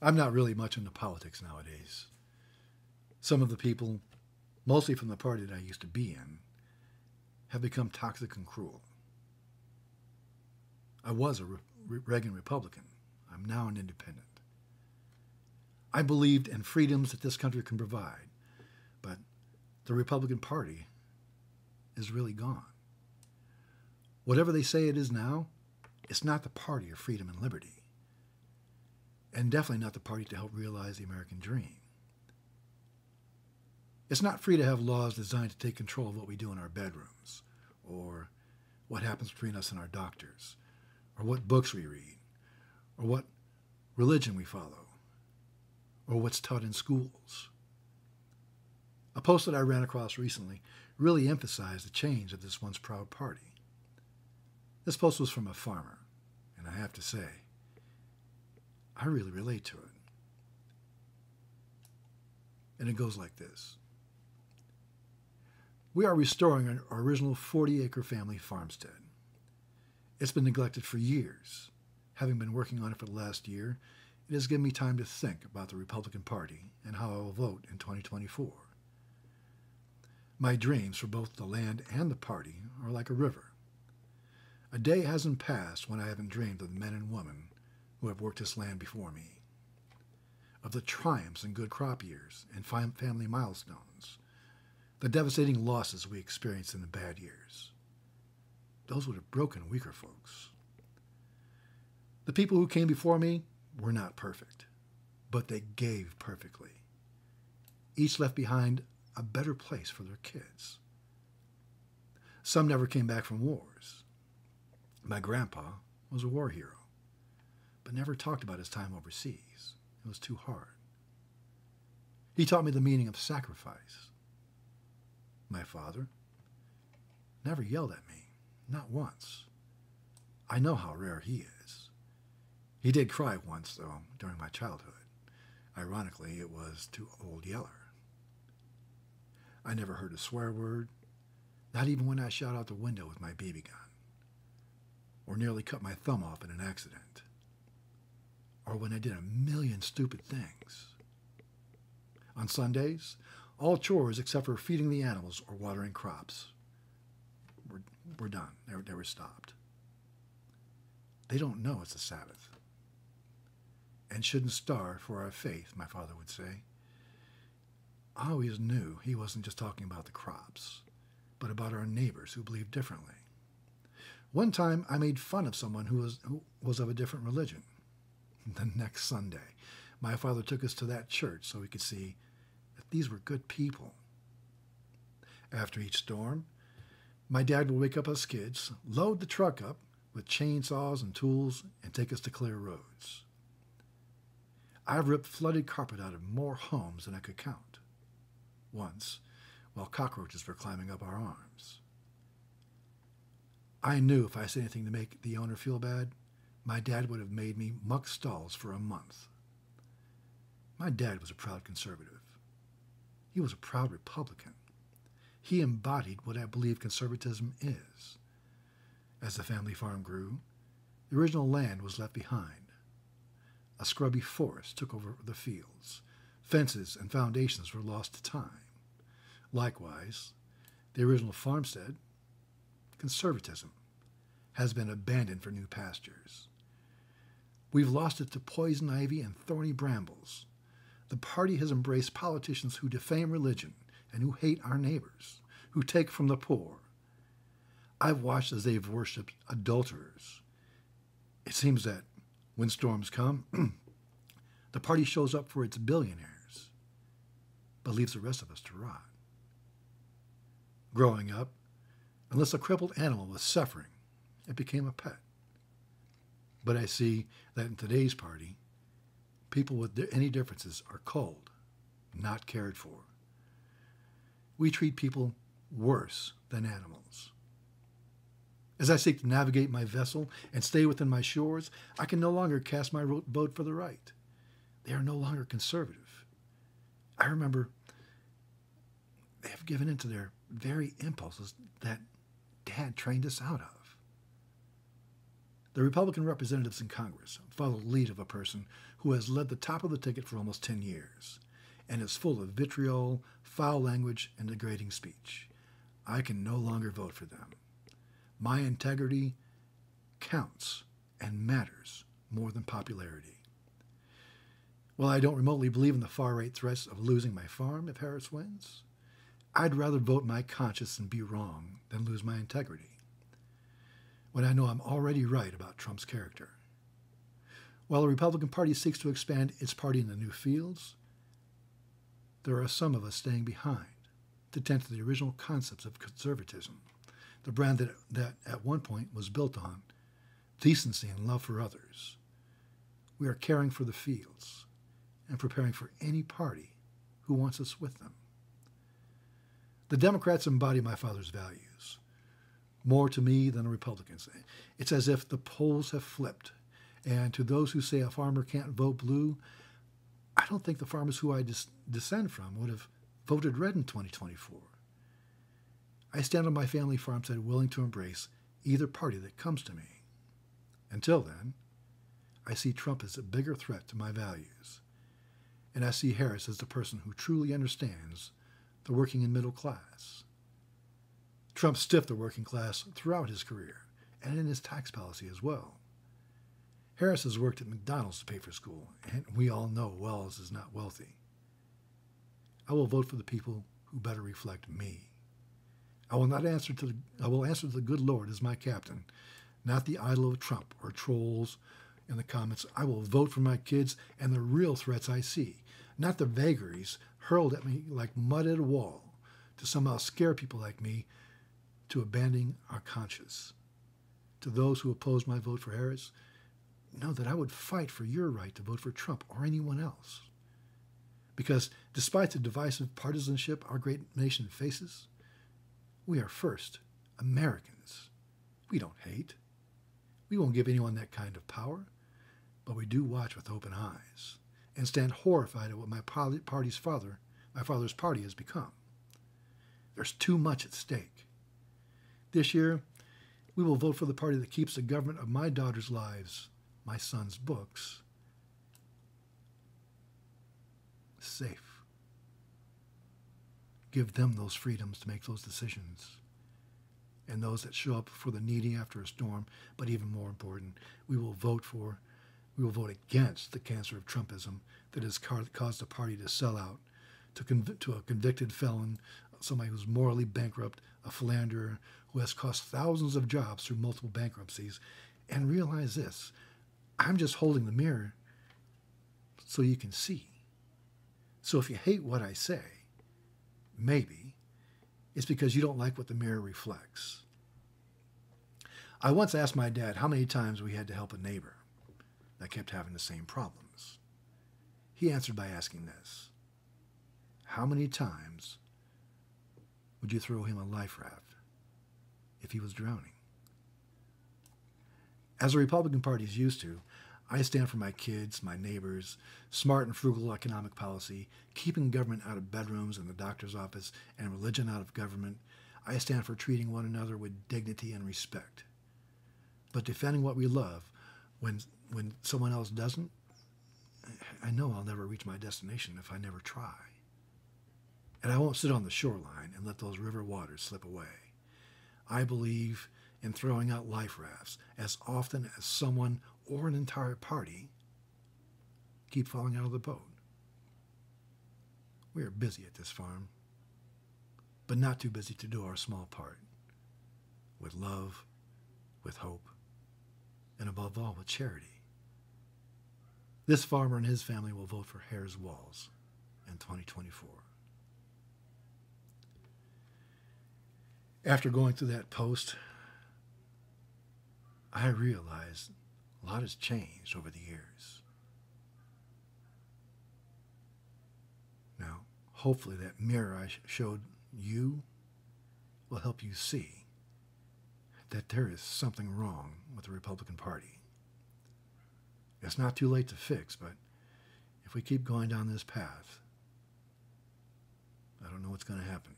I'm not really much into politics nowadays. Some of the people, mostly from the party that I used to be in, have become toxic and cruel. I was a Reagan Republican. I'm now an independent. I believed in freedoms that this country can provide, but the Republican Party is really gone. Whatever they say it is now, it's not the party of freedom and liberty, and definitely not the party to help realize the American dream. It's not free to have laws designed to take control of what we do in our bedrooms, or what happens between us and our doctors, or what books we read, or what religion we follow, or what's taught in schools. A post that I ran across recently really emphasized the change of this once proud party. This post was from a farmer, and I have to say, I really relate to it. And it goes like this. We are restoring our original 40-acre family farmstead. It's been neglected for years. Having been working on it for the last year, it has given me time to think about the Republican Party and how I will vote in 2024. My dreams for both the land and the party are like a river. A day hasn't passed when I haven't dreamed of the men and women who have worked this land before me, of the triumphs and good crop years and family milestones, the devastating losses we experienced in the bad years. Those would have broken weaker folks. The people who came before me were not perfect, but they gave perfectly. Each left behind a better place for their kids. Some never came back from wars. My grandpa was a war hero, but never talked about his time overseas. It was too hard. He taught me the meaning of sacrifice. My father never yelled at me, not once. I know how rare he is. He did cry once, though, during my childhood. Ironically, it was to Old Yeller. I never heard a swear word, not even when I shot out the window with my BB gun, or nearly cut my thumb off in an accident, or when I did a million stupid things. On Sundays, all chores except for feeding the animals or watering crops were done. They were stopped. They don't know it's the Sabbath, and shouldn't starve for our faith, my father would say. I always knew he wasn't just talking about the crops, but about our neighbors who believed differently. One time, I made fun of someone who was of a different religion. The next Sunday, my father took us to that church so we could see that these were good people. After each storm, my dad would wake up us kids, load the truck up with chainsaws and tools, and take us to clear roads. I've ripped flooded carpet out of more homes than I could count. Once, while cockroaches were climbing up our arms. I knew if I said anything to make the owner feel bad, my dad would have made me muck stalls for a month. My dad was a proud conservative. He was a proud Republican. He embodied what I believe conservatism is. As the family farm grew, the original land was left behind. A scrubby forest took over the fields. Fences and foundations were lost to time. Likewise, the original farmstead, conservatism, has been abandoned for new pastures. We've lost it to poison ivy and thorny brambles. The party has embraced politicians who defame religion and who hate our neighbors, who take from the poor. I've watched as they've worshipped adulterers. It seems that when storms come, the party shows up for its billionaires, but leaves the rest of us to rot. Growing up, unless a crippled animal was suffering, it became a pet. But I see that in today's party, people with any differences are cold, not cared for. We treat people worse than animals. As I seek to navigate my vessel and stay within my shores, I can no longer cast my vote for the right. They are no longer conservative. I remember they have given in to their very impulses that Dad trained us out of. The Republican representatives in Congress follow the lead of a person who has led the top of the ticket for almost 10 years and is full of vitriol, foul language, and degrading speech. I can no longer vote for them. My integrity counts and matters more than popularity. While I don't remotely believe in the far-right threats of losing my farm if Harris wins, I'd rather vote my conscience and be wrong than lose my integrity when I know I'm already right about Trump's character. While the Republican Party seeks to expand its party into new fields, there are some of us staying behind to tend to the original concepts of conservatism, the brand that at one point was built on decency and love for others. We are caring for the fields and preparing for any party who wants us with them. The Democrats embody my father's values, more to me than the Republicans. It's as if the polls have flipped. And to those who say a farmer can't vote blue, I don't think the farmers who I descend from would have voted red in 2024. I stand on my family farmstead willing to embrace either party that comes to me. Until then, I see Trump as a bigger threat to my values. And I see Harris as the person who truly understands the working and middle class. Trump stiffed the working class throughout his career and in his tax policy as well. Harris has worked at McDonald's to pay for school, and we all know Wells is not wealthy. I will vote for the people who better reflect me. I will answer to the good Lord as my captain, not the idol of Trump or trolls in the comments. I will vote for my kids and the real threats I see, not the vagaries hurled at me like mud at a wall to somehow scare people like me to abandoning our conscience. To those who oppose my vote for Harris, know that I would fight for your right to vote for Trump or anyone else. Because despite the divisive partisanship our great nation faces, we are first Americans. We don't hate. We won't give anyone that kind of power, but we do watch with open eyes and stand horrified at what my father's party has become. There's too much at stake. This year, we will vote for the party that keeps the government of my daughter's lives, my son's books, safe. Give them those freedoms to make those decisions. And those that show up for the needy after a storm, but even more important, we will vote against the cancer of Trumpism that has caused the party to sell out to a convicted felon, somebody who's morally bankrupt, a philanderer who has cost thousands of jobs through multiple bankruptcies. And realize this, I'm just holding the mirror so you can see. So if you hate what I say, maybe it's because you don't like what the mirror reflects. I once asked my dad how many times we had to help a neighbor that kept having the same problems. He answered by asking this: how many times would you throw him a life raft if he was drowning? As the Republican Party is used to, I stand for my kids, my neighbors, smart and frugal economic policy, keeping government out of bedrooms and the doctor's office, and religion out of government. I stand for treating one another with dignity and respect. But defending what we love when someone else doesn't, I know I'll never reach my destination if I never try. And I won't sit on the shoreline and let those river waters slip away. I believe in throwing out life rafts as often as someone or an entire party keep falling out of the boat. We are busy at this farm, but not too busy to do our small part, with love, with hope, and above all, with charity. This farmer and his family will vote for Harris Walls in 2024. After going through that post, I realized a lot has changed over the years. Now, hopefully that mirror I showed you will help you see that there is something wrong with the Republican Party. It's not too late to fix, but if we keep going down this path, I don't know what's going to happen.